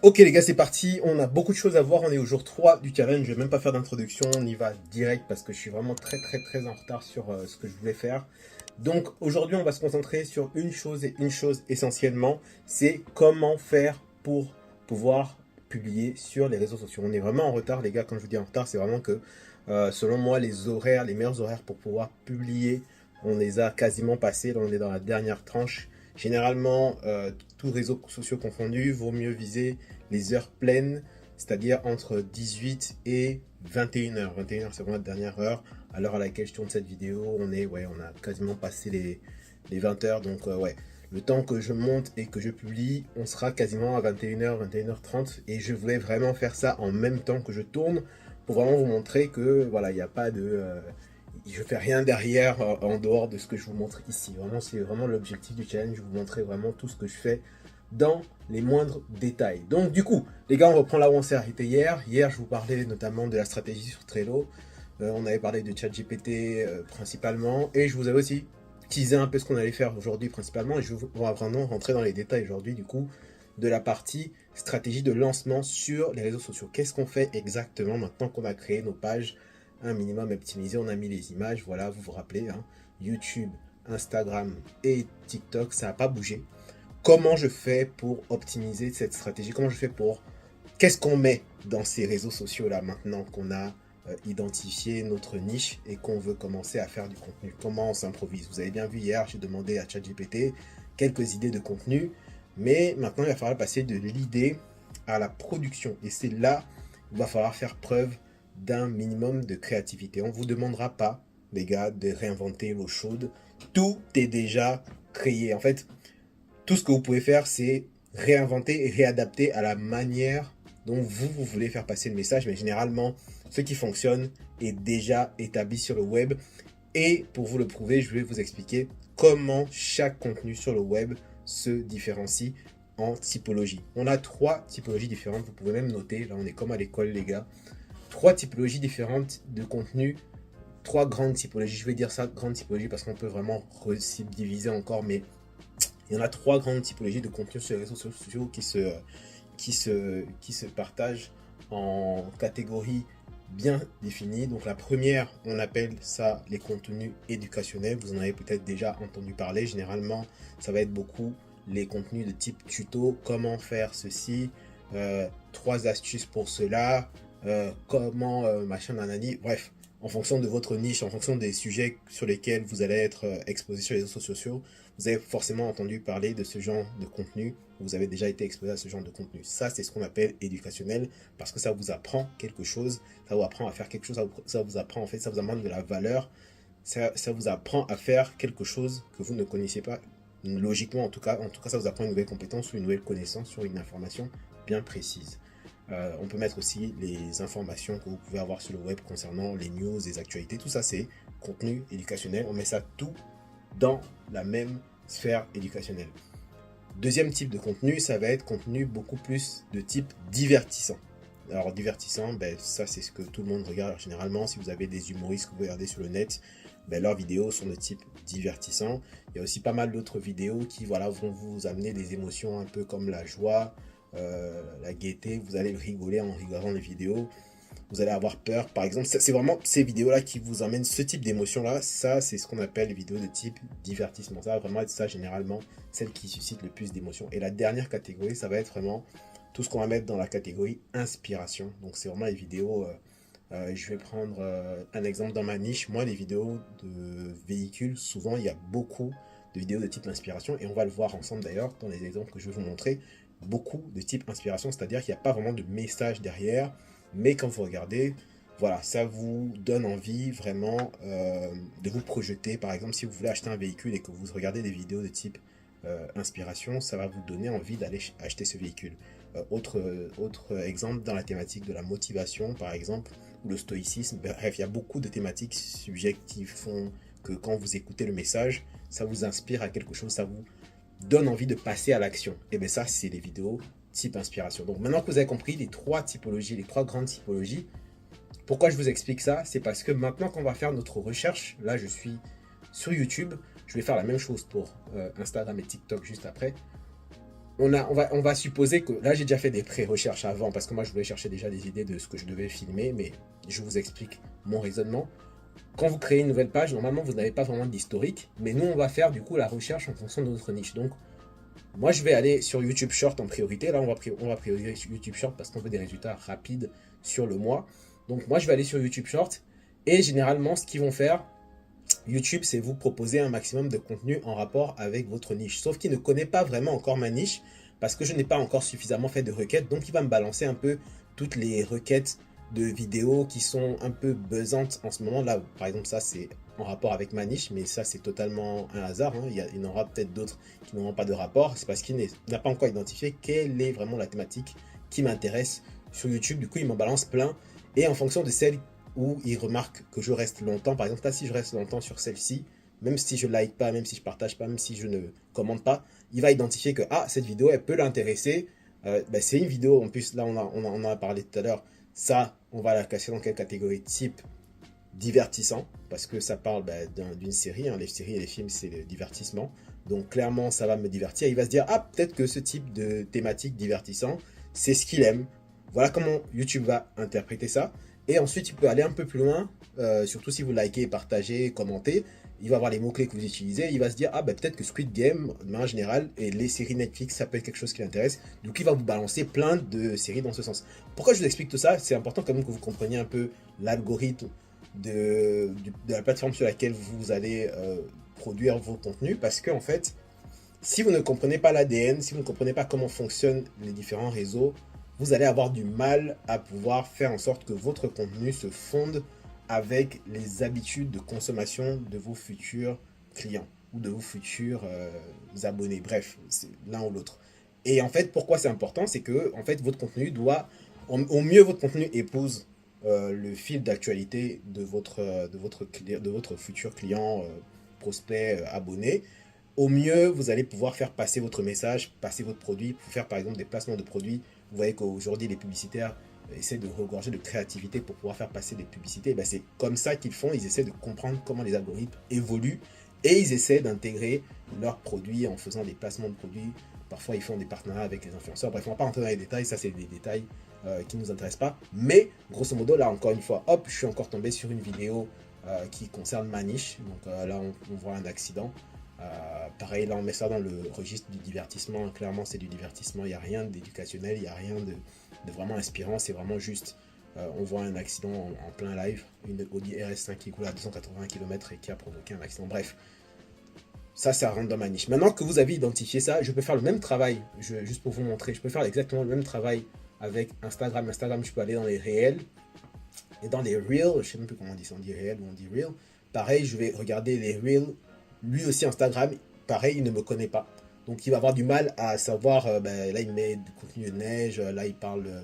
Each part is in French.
Ok les gars, c'est parti, on a beaucoup de choses à voir, on est au jour 3 du challenge, je vais même pas faire d'introduction, on y va direct parce que je suis vraiment très en retard sur ce que je voulais faire. Donc aujourd'hui on va se concentrer sur une chose et une chose essentiellement, c'est comment faire pour pouvoir publier sur les réseaux sociaux. On est vraiment en retard les gars, quand je vous dis en retard, c'est vraiment que selon moi les horaires, les meilleurs horaires pour pouvoir publier, on les a quasiment passés, là on est dans la dernière tranche. Généralement, tous réseaux sociaux confondus, vaut mieux viser les heures pleines, c'est-à-dire entre 18 et 21h. 21h, c'est vraiment la dernière heure. À l'heure à laquelle je tourne cette vidéo, on a quasiment passé les 20 heures. Donc, ouais, le temps que je monte et que je publie, on sera quasiment à 21h, 21h30. Et je voulais vraiment faire ça en même temps que je tourne pour vraiment vous montrer que, voilà, il n'y a pas de... je fais rien derrière en dehors de ce que je vous montre ici. Vraiment, c'est vraiment l'objectif du challenge, vous montrer vraiment tout ce que je fais dans les moindres détails. Donc du coup, les gars, on reprend là où on s'est arrêté hier. Hier, je vous parlais notamment de la stratégie sur Trello. On avait parlé de ChatGPT principalement. Et je vous avais aussi teasé un peu ce qu'on allait faire aujourd'hui principalement. Et on va vraiment rentrer dans les détails aujourd'hui du coup de la partie stratégie de lancement sur les réseaux sociaux. Qu'est-ce qu'on fait exactement maintenant qu'on a créé nos pages un minimum optimisées, on a mis les images, voilà, vous vous rappelez, hein, YouTube, Instagram et TikTok, ça n'a pas bougé. Comment je fais pour optimiser cette stratégie? Comment je fais pour... Qu'est-ce qu'on met dans ces réseaux sociaux-là maintenant qu'on a identifié notre niche et qu'on veut commencer à faire du contenu? Comment on s'improvise? Vous avez bien vu hier, j'ai demandé à ChatGPT quelques idées de contenu, mais maintenant il va falloir passer de l'idée à la production. Et c'est là il va falloir faire preuve d'un minimum de créativité. On ne vous demandera pas, les gars, de réinventer l'eau chaude. Tout est déjà créé. En fait, tout ce que vous pouvez faire, c'est réinventer et réadapter à la manière dont vous voulez faire passer le message. Mais généralement, ce qui fonctionne est déjà établi sur le web. Et pour vous le prouver, je vais vous expliquer comment chaque contenu sur le web se différencie en typologie. On a 3 typologies différentes. Vous pouvez même noter, là on est comme à l'école les gars. 3 typologies différentes de contenu. 3 grandes typologies. Je vais dire ça, grandes typologies, parce qu'on peut vraiment subdiviser encore, mais il y en a 3 grandes typologies de contenu sur les réseaux sociaux qui se partagent en catégories bien définies. Donc la première, on appelle ça les contenus éducationnels. Vous en avez peut-être déjà entendu parler. Généralement, ça va être beaucoup les contenus de type tuto, comment faire ceci, 3 astuces pour cela, comment machin nanani, bref. En fonction de votre niche, en fonction des sujets sur lesquels vous allez être exposé sur les réseaux sociaux, vous avez forcément entendu parler de ce genre de contenu, vous avez déjà été exposé à ce genre de contenu. Ça, c'est ce qu'on appelle éducationnel, parce que ça vous apprend quelque chose, ça vous apprend à faire quelque chose, ça vous apprend en fait, ça vous amène de la valeur, ça vous apprend à faire quelque chose que vous ne connaissiez pas, logiquement en tout cas, ça vous apprend une nouvelle compétence ou une nouvelle connaissance sur une information bien précise. On peut mettre aussi les informations que vous pouvez avoir sur le web concernant les news, les actualités. Tout ça, c'est contenu éducationnel. On met ça tout dans la même sphère éducationnelle. Deuxième type de contenu, ça va être contenu beaucoup plus de type divertissant. Alors divertissant, ben, ça c'est ce que tout le monde regarde généralement. Si vous avez des humoristes que vous regardez sur le net, ben, leurs vidéos sont de type divertissant. Il y a aussi pas mal d'autres vidéos qui voilà, vont vous amener des émotions un peu comme la joie, la gaieté. Vous allez rigoler en regardant les vidéos. Vous allez avoir peur, par exemple. C'est vraiment ces vidéos-là qui vous emmènent ce type d'émotion-là. Ça, c'est ce qu'on appelle les vidéos de type divertissement. Ça va vraiment être ça, généralement, celle qui suscite le plus d'émotions. Et la dernière catégorie, ça va être vraiment tout ce qu'on va mettre dans la catégorie inspiration. Donc, c'est vraiment les vidéos... je vais prendre un exemple dans ma niche. Moi, les vidéos de véhicules, souvent, il y a beaucoup de vidéos de type inspiration. Et on va le voir ensemble, d'ailleurs, dans les exemples que je vais vous montrer. Beaucoup de type inspiration, c'est-à-dire qu'il n'y a pas vraiment de message derrière. Mais quand vous regardez, voilà, ça vous donne envie vraiment de vous projeter. Par exemple, si vous voulez acheter un véhicule et que vous regardez des vidéos de type inspiration, ça va vous donner envie d'aller acheter ce véhicule. Autre exemple dans la thématique de la motivation, par exemple, ou le stoïcisme. Bref, il y a beaucoup de thématiques subjectives qui font que quand vous écoutez le message, ça vous inspire à quelque chose, ça vous donne envie de passer à l'action. Et bien ça, c'est les vidéos type inspiration. Donc maintenant que vous avez compris les 3 typologies, les 3 grandes typologies, pourquoi je vous explique ça? C'est parce que maintenant qu'on va faire notre recherche, là je suis sur YouTube, je vais faire la même chose pour Instagram et TikTok juste après. on va supposer que, là j'ai déjà fait des pré-recherches avant, parce que moi je voulais chercher déjà des idées de ce que je devais filmer, mais je vous explique mon raisonnement. Quand vous créez une nouvelle page, normalement vous n'avez pas vraiment d'historique, mais nous on va faire du coup la recherche en fonction de notre niche. Donc moi je vais aller sur YouTube Short en priorité, là on va prioriser YouTube Short parce qu'on veut des résultats rapides sur le mois. Donc moi je vais aller sur YouTube Short, et généralement ce qu'ils vont faire, YouTube, c'est vous proposer un maximum de contenu en rapport avec votre niche. Sauf qu'il ne connaît pas vraiment encore ma niche parce que je n'ai pas encore suffisamment fait de requêtes. Donc, il va me balancer un peu toutes les requêtes de vidéos qui sont un peu buzzantes en ce moment. Là, par exemple, ça, c'est en rapport avec ma niche, mais ça, c'est totalement un hasard. Hein. Il y en aura peut-être d'autres qui n'auront pas de rapport. C'est parce qu'il n'a pas encore identifié quelle est vraiment la thématique qui m'intéresse sur YouTube. Du coup, il m'en balance plein. Et en fonction de celle où il remarque que je reste longtemps. Par exemple, là, si je reste longtemps sur celle-ci, même si je like pas, même si je partage pas, même si je ne commente pas, il va identifier que ah, cette vidéo, elle peut l'intéresser. Ben, c'est une vidéo, en plus, là, on en a parlé tout à l'heure. Ça, on va la classer dans quelle catégorie? Type divertissant, parce que ça parle d'une série. Hein. Les séries et les films, c'est le divertissement. Donc, clairement, ça va me divertir. Il va se dire, ah, peut-être que ce type de thématique divertissant, c'est ce qu'il aime. Voilà comment YouTube va interpréter ça. Et ensuite, il peut aller un peu plus loin, surtout si vous likez, partagez, commentez. Il va voir les mots-clés que vous utilisez. Il va se dire, ah ben peut-être que Squid Game, de manière générale, et les séries Netflix, ça peut être quelque chose qui l'intéresse. Donc il va vous balancer plein de séries dans ce sens. Pourquoi je vous explique tout ça? C'est important quand même que vous compreniez un peu l'algorithme de la plateforme sur laquelle vous allez produire vos contenus. Parce que en fait, si vous ne comprenez pas l'ADN, si vous ne comprenez pas comment fonctionnent les différents réseaux, vous allez avoir du mal à pouvoir faire en sorte que votre contenu se fonde avec les habitudes de consommation de vos futurs clients ou de vos futurs abonnés. Bref, c'est l'un ou l'autre. Et en fait, pourquoi c'est important? C'est que en fait, votre contenu doit, au mieux, votre contenu épouse le fil d'actualité de votre futur client, prospect, abonné. Au mieux, vous allez pouvoir faire passer votre message, passer votre produit, pour faire par exemple des placements de produits. Vous voyez qu'aujourd'hui, les publicitaires essaient de regorger de créativité pour pouvoir faire passer des publicités. Ben, c'est comme ça qu'ils font. Ils essaient de comprendre comment les algorithmes évoluent et ils essaient d'intégrer leurs produits en faisant des placements de produits. Parfois, ils font des partenariats avec les influenceurs. Bref, on ne va pas rentrer dans les détails. Ça, c'est des détails qui ne nous intéressent pas. Mais, grosso modo, là, encore une fois, hop, je suis encore tombé sur une vidéo qui concerne ma niche. Donc là, on voit un accident. Pareil, là on met ça dans le registre du divertissement. Clairement, c'est du divertissement. Il n'y a rien d'éducationnel, il n'y a rien de vraiment inspirant. C'est vraiment juste, on voit un accident en plein live. Une Audi RS5 qui coule à 280 km et qui a provoqué un accident. Bref, ça rentre dans ma niche. Maintenant que vous avez identifié ça, je peux faire le même travail. Juste pour vous montrer, je peux faire exactement le même travail avec Instagram. Instagram, je peux aller dans les réels. Et dans les reels, je ne sais même plus comment on dit ça, on dit réel ou on dit reel. Pareil, je vais regarder les reels. Lui aussi, Instagram, pareil, il ne me connaît pas. Donc, il va avoir du mal à savoir. Là, il met du contenu de neige. Là, il parle.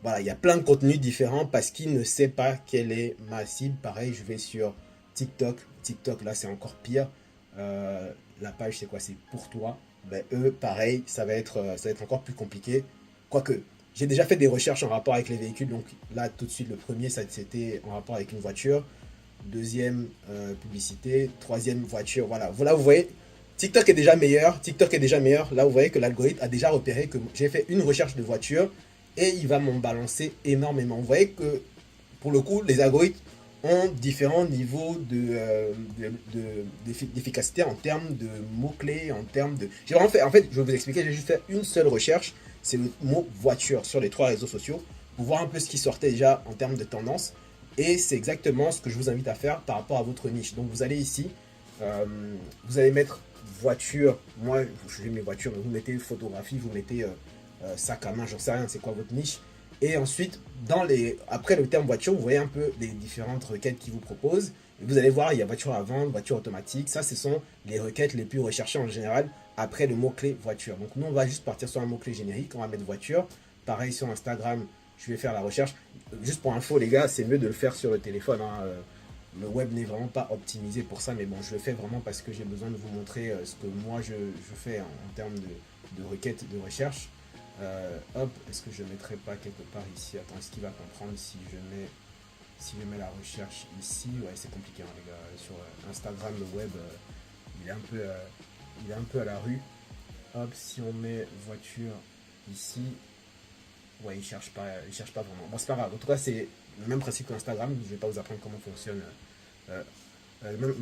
Voilà, il y a plein de contenus différents parce qu'il ne sait pas quelle est ma cible. Pareil, je vais sur TikTok. TikTok, là, c'est encore pire. La page, c'est quoi? C'est pour toi. Ben, eux, pareil, ça va être encore plus compliqué. Quoique, j'ai déjà fait des recherches en rapport avec les véhicules. Donc, là, tout de suite, le premier, c'était en rapport avec une voiture. Deuxième publicité, troisième voiture, voilà. Voilà, vous voyez, TikTok est déjà meilleur. TikTok est déjà meilleur. Là, vous voyez que l'algorithme a déjà repéré que j'ai fait une recherche de voiture et il va m'en balancer énormément. Vous voyez que, pour le coup, les algorithmes ont différents niveaux d'efficacité en termes de mots-clés, en termes de... J'ai vraiment fait, en fait, je vais vous expliquer, j'ai juste fait une seule recherche, c'est le mot voiture sur les 3 réseaux sociaux pour voir un peu ce qui sortait déjà en termes de tendance. Et c'est exactement ce que je vous invite à faire par rapport à votre niche. Donc vous allez ici, vous allez mettre voiture. Moi, je mets mes voitures, vous mettez photographie, vous mettez sac à main, j'en sais rien, c'est quoi votre niche. Et ensuite, après le terme voiture, vous voyez un peu les différentes requêtes qu'ils vous proposent. Et vous allez voir, il y a voiture à vendre, voiture automatique. Ça, ce sont les requêtes les plus recherchées en général après le mot-clé voiture. Donc nous, on va juste partir sur un mot-clé générique. On va mettre voiture. Pareil sur Instagram, je vais faire la recherche. Juste pour info, les gars, c'est mieux de le faire sur le téléphone. Hein. Le web n'est vraiment pas optimisé pour ça, mais bon, je le fais vraiment parce que j'ai besoin de vous montrer ce que moi je fais en termes de requêtes de recherche. Hop, est-ce que je ne mettrai pas quelque part ici? Attends, est-ce qu'il va comprendre si je mets la recherche ici? Ouais, c'est compliqué, hein, les gars. Sur Instagram, le web, il est un peu à la rue. Hop, si on met voiture ici, ouais, il cherche pas vraiment. Bon, c'est pas grave. En tout cas, c'est le même principe qu'Instagram. Je vais pas vous apprendre comment fonctionne. Euh,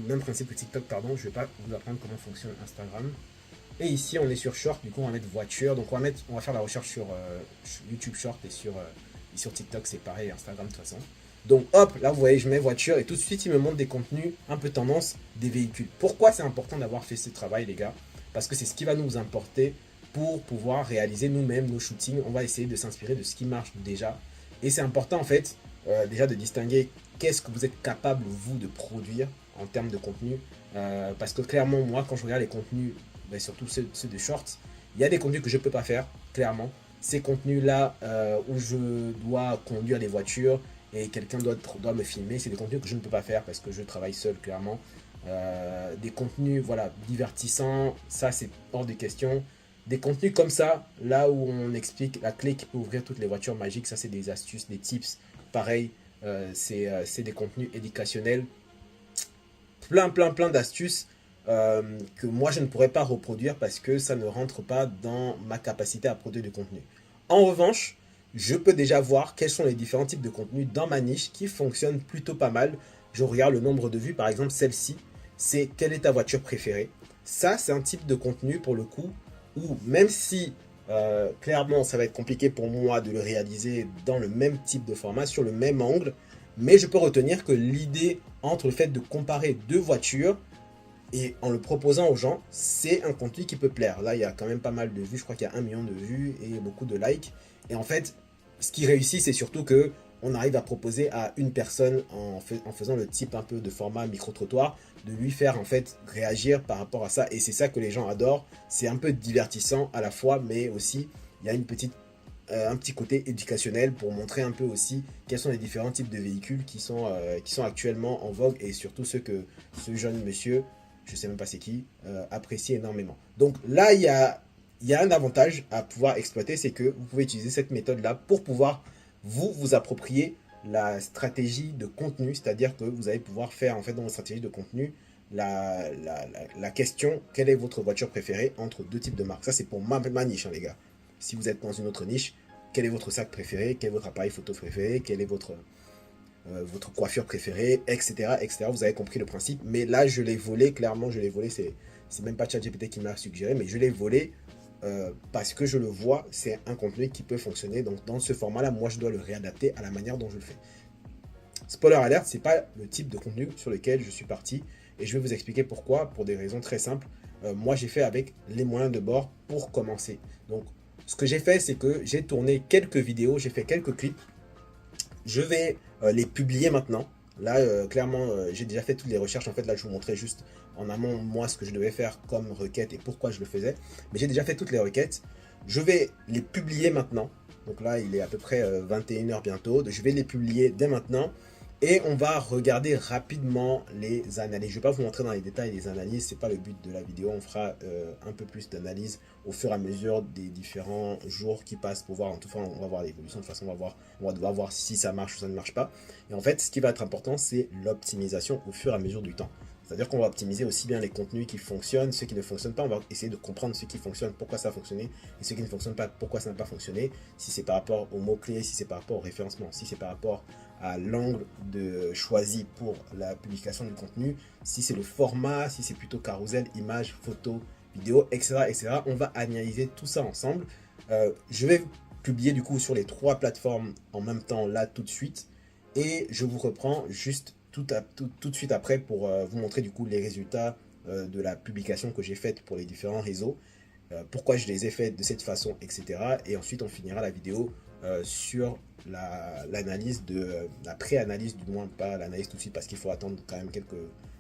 même principe que TikTok, pardon. Je vais pas vous apprendre comment fonctionne Instagram. Et ici, on est sur Short. Du coup, on va mettre voiture. Donc, on va faire la recherche sur YouTube Short et sur TikTok, c'est pareil. Instagram de toute façon. Donc, hop, là, vous voyez, je mets voiture et tout de suite, il me montre des contenus un peu tendance des véhicules. Pourquoi c'est important d'avoir fait ce travail, les gars? Parce que c'est ce qui va nous importer pour pouvoir réaliser nous-mêmes nos shootings. On va essayer de s'inspirer de ce qui marche déjà. Et c'est important, en fait, déjà de distinguer qu'est-ce que vous êtes capable, vous, de produire en termes de contenu. Parce que clairement, moi, quand je regarde les contenus, ben, surtout ceux de shorts, il y a des contenus que je ne peux pas faire, clairement. Ces contenus-là où je dois conduire les voitures et quelqu'un doit me filmer, c'est des contenus que je ne peux pas faire parce que je travaille seul, clairement. Des contenus voilà, divertissants, ça c'est hors de question. Des contenus comme ça, là où on explique la clé qui peut ouvrir toutes les voitures magiques, ça c'est des astuces, des tips. Pareil, c'est des contenus éducationnels. Plein d'astuces que moi je ne pourrais pas reproduire parce que ça ne rentre pas dans ma capacité à produire du contenu. En revanche, je peux déjà voir quels sont les différents types de contenus dans ma niche qui fonctionnent plutôt pas mal. Je regarde le nombre de vues, par exemple celle-ci, c'est quelle est ta voiture préférée. Ça, c'est un type de contenu pour le coup où même si clairement ça va être compliqué pour moi de le réaliser dans le même type de format, sur le même angle, mais je peux retenir que l'idée entre le fait de comparer deux voitures et en le proposant aux gens, c'est un contenu qui peut plaire. Là, il y a quand même pas mal de vues, je crois qu'il y a 1 million de vues et beaucoup de likes. Et en fait, ce qui réussit, c'est surtout que on arrive à proposer à une personne en faisant le type un peu de format micro-trottoir, de lui faire en fait réagir par rapport à ça. Et c'est ça que les gens adorent. C'est un peu divertissant à la fois, mais aussi il y a un petit côté éducationnel pour montrer un peu aussi quels sont les différents types de véhicules qui sont actuellement en vogue et surtout ceux que ce jeune monsieur, je sais même pas c'est qui, apprécie énormément. Donc là, il y a un avantage à pouvoir exploiter, c'est que vous pouvez utiliser cette méthode-là pour pouvoir vous approprier la stratégie de contenu, c'est-à-dire que vous allez pouvoir faire en fait dans votre stratégie de contenu la question quelle est votre voiture préférée entre deux types de marques. Ça c'est pour ma niche, hein, les gars. Si vous êtes dans une autre niche, quel est votre sac préféré, quel est votre appareil photo préféré, quelle est votre coiffure préférée, etc., etc. Vous avez compris le principe. Mais là, je l'ai volé, clairement, je l'ai volé. C'est même pas ChatGPT qui m'a suggéré, mais je l'ai volé parce que je le vois, c'est un contenu qui peut fonctionner. Donc, dans ce format-là, moi, je dois le réadapter à la manière dont je le fais. Spoiler alert, c'est pas le type de contenu sur lequel je suis parti. Et je vais vous expliquer pourquoi, pour des raisons très simples. Moi, j'ai fait avec les moyens de bord pour commencer. Donc, ce que j'ai fait, c'est que j'ai tourné quelques vidéos, j'ai fait quelques clips. Je vais les publier maintenant. Là, clairement, j'ai déjà fait toutes les recherches. En fait, là, je vous montrais juste en amont, moi, ce que je devais faire comme requête et pourquoi je le faisais. Mais j'ai déjà fait toutes les requêtes. Je vais les publier maintenant. Donc là, il est à peu près 21 h bientôt. Je vais les publier dès maintenant. Et on va regarder rapidement les analyses. Je ne vais pas vous montrer dans les détails les analyses, ce n'est pas le but de la vidéo. On fera un peu plus d'analyse au fur et à mesure des différents jours qui passent pour voir. En tout cas, on va voir l'évolution. De toute façon, on va devoir voir si ça marche ou ça ne marche pas. Et en fait, ce qui va être important, c'est l'optimisation au fur et à mesure du temps. C'est-à-dire qu'on va optimiser aussi bien les contenus qui fonctionnent, ceux qui ne fonctionnent pas. On va essayer de comprendre ce qui fonctionne, pourquoi ça a fonctionné, et ce qui ne fonctionne pas, pourquoi ça n'a pas fonctionné. Si c'est par rapport aux mots-clés, si c'est par rapport au référencement, si c'est par rapport à l'angle choisi pour la publication du contenu, si c'est le format, si c'est plutôt carousel, image, photo, vidéo, etc., etc. On va analyser tout ça ensemble. Je vais publier du coup sur les 3 plateformes en même temps là tout de suite. Et je vous reprends juste tout de suite après pour vous montrer du coup les résultats de la publication que j'ai faite pour les différents réseaux, pourquoi je les ai faites de cette façon, etc. Et ensuite on finira la vidéo sur l'analyse la pré-analyse, du moins pas l'analyse tout de suite parce qu'il faut attendre quand même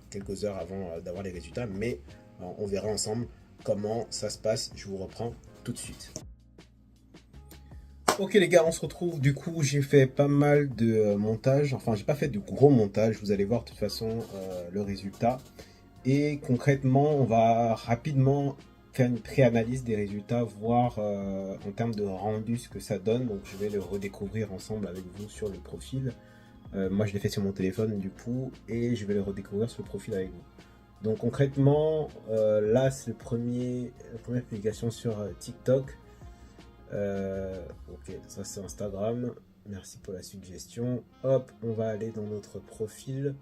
quelques heures avant d'avoir les résultats, mais on verra ensemble comment ça se passe. Je vous reprends tout de suite. Ok les gars, on se retrouve. Du coup, j'ai fait pas mal de montage. Enfin, j'ai pas fait de gros montage. Vous allez voir de toute façon le résultat. Et concrètement, on va rapidement faire une pré-analyse des résultats, voir en termes de rendu ce que ça donne. Donc, je vais le redécouvrir ensemble avec vous sur le profil. Moi, je l'ai fait sur mon téléphone du coup, et je vais le redécouvrir sur le profil avec vous. Donc concrètement, là c'est la première publication sur TikTok. Ok, ça c'est Instagram. Merci pour la suggestion. Hop, on va aller dans notre profil,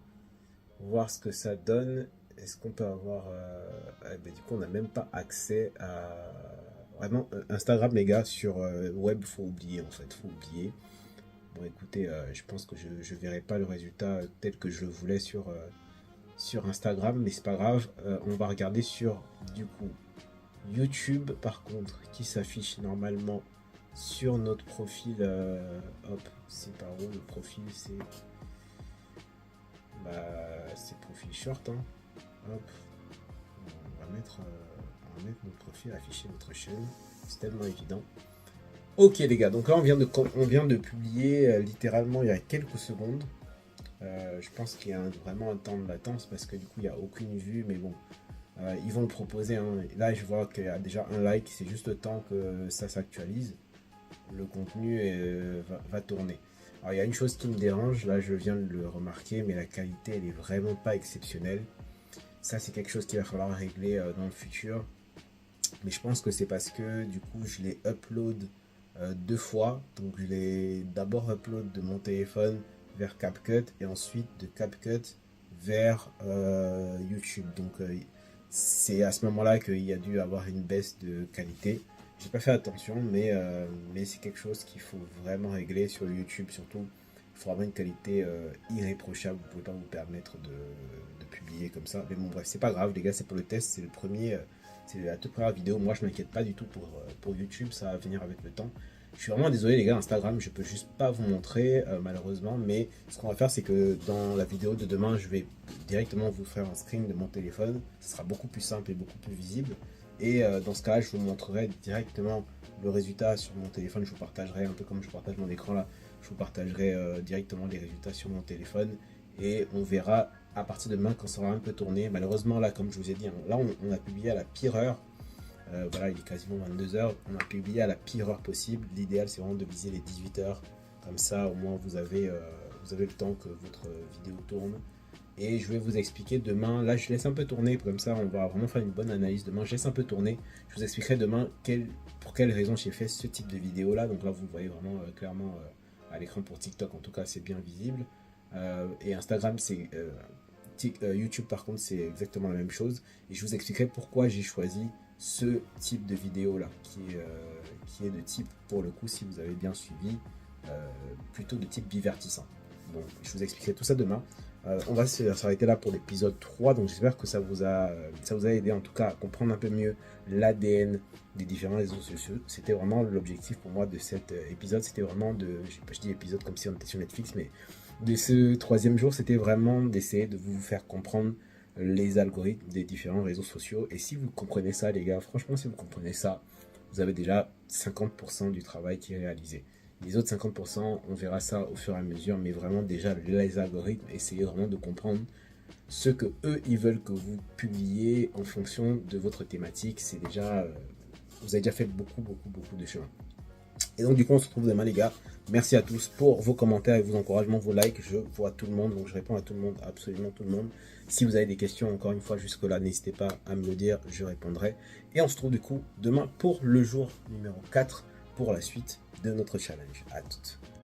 voir ce que ça donne. Est-ce qu'on peut avoir... du coup, on n'a même pas accès à... Vraiment, Instagram, les gars, sur web, faut oublier, en fait, faut oublier. Bon, écoutez, je pense que je ne verrai pas le résultat tel que je le voulais sur Instagram, mais c'est pas grave. On va regarder sur, du coup, YouTube, par contre, qui s'affiche normalement sur notre profil. Hop, c'est par où le profil? C'est profil short, hein. Hop, on va mettre notre profil, afficher notre chaîne. C'est tellement évident. Ok les gars, donc là on vient de publier littéralement il y a quelques secondes. Je pense qu'il y a vraiment un temps de latence parce que du coup il n'y a aucune vue, mais bon, ils vont le proposer, hein. Là je vois qu'il y a déjà un like, c'est juste le temps que ça s'actualise. Le contenu va tourner. Alors il y a une chose qui me dérange, là je viens de le remarquer, mais la qualité elle est vraiment pas exceptionnelle. Ça c'est quelque chose qu'il va falloir régler dans le futur. Mais je pense que c'est parce que du coup je l'ai upload 2 fois. Donc je l'ai d'abord upload de mon téléphone vers CapCut et ensuite de CapCut vers YouTube. Donc c'est à ce moment-là qu'il y a dû avoir une baisse de qualité. J'ai pas fait attention, mais c'est quelque chose qu'il faut vraiment régler sur YouTube. Surtout, il faut avoir une qualité irréprochable. Vous pouvez pas vous permettre de publier comme ça. Mais bon, bref, c'est pas grave, les gars, c'est pour le test. C'est le premier, c'est la toute première vidéo. Moi, je m'inquiète pas du tout pour YouTube. Ça va venir avec le temps. Je suis vraiment désolé, les gars, Instagram, je peux juste pas vous montrer, malheureusement. Mais ce qu'on va faire, c'est que dans la vidéo de demain, je vais directement vous faire un screen de mon téléphone. Ce sera beaucoup plus simple et beaucoup plus visible. Et dans ce cas-là, je vous montrerai directement le résultat sur mon téléphone. Je vous partagerai, un peu comme je partage mon écran là, je vous partagerai directement les résultats sur mon téléphone. Et on verra à partir de demain quand ça aura un peu tourné. Malheureusement, là, comme je vous ai dit, hein, là, on a publié à la pire heure. Voilà, il est quasiment 22 h. On a publié à la pire heure possible. L'idéal, c'est vraiment de viser les 18 h. Comme ça, au moins, vous avez le temps que votre vidéo tourne. Et je vais vous expliquer demain, là je laisse un peu tourner, comme ça on va vraiment faire une bonne analyse demain, je laisse un peu tourner, je vous expliquerai demain pour quelles raisons j'ai fait ce type de vidéo là, donc là vous voyez vraiment clairement à l'écran pour TikTok en tout cas c'est bien visible, et Instagram c'est, YouTube par contre c'est exactement la même chose, et je vous expliquerai pourquoi j'ai choisi ce type de vidéo là, qui est de type, pour le coup si vous avez bien suivi, plutôt de type divertissant. Bon, je vous expliquerai tout ça demain. On va s'arrêter là pour l'épisode 3, donc j'espère que ça vous a aidé en tout cas à comprendre un peu mieux l'ADN des différents réseaux sociaux. C'était vraiment l'objectif pour moi de cet épisode, c'était vraiment je dis épisode comme si on était sur Netflix, mais de ce 3e jour, c'était vraiment d'essayer de vous faire comprendre les algorithmes des différents réseaux sociaux. Et si vous comprenez ça les gars, franchement si vous comprenez ça, vous avez déjà 50% du travail qui est réalisé. Les autres 50%, on verra ça au fur et à mesure, mais vraiment déjà les algorithmes, essayez vraiment de comprendre ce que eux ils veulent que vous publiez en fonction de votre thématique. C'est déjà, vous avez déjà fait beaucoup de chemin. Et donc du coup on se retrouve demain les gars. Merci à tous pour vos commentaires et vos encouragements, vos likes. Je vois tout le monde, donc je réponds à tout le monde, absolument tout le monde. Si vous avez des questions encore une fois jusque là, n'hésitez pas à me le dire, je répondrai. Et on se retrouve du coup demain pour le jour numéro 4 pour la suite de notre challenge. À toutes.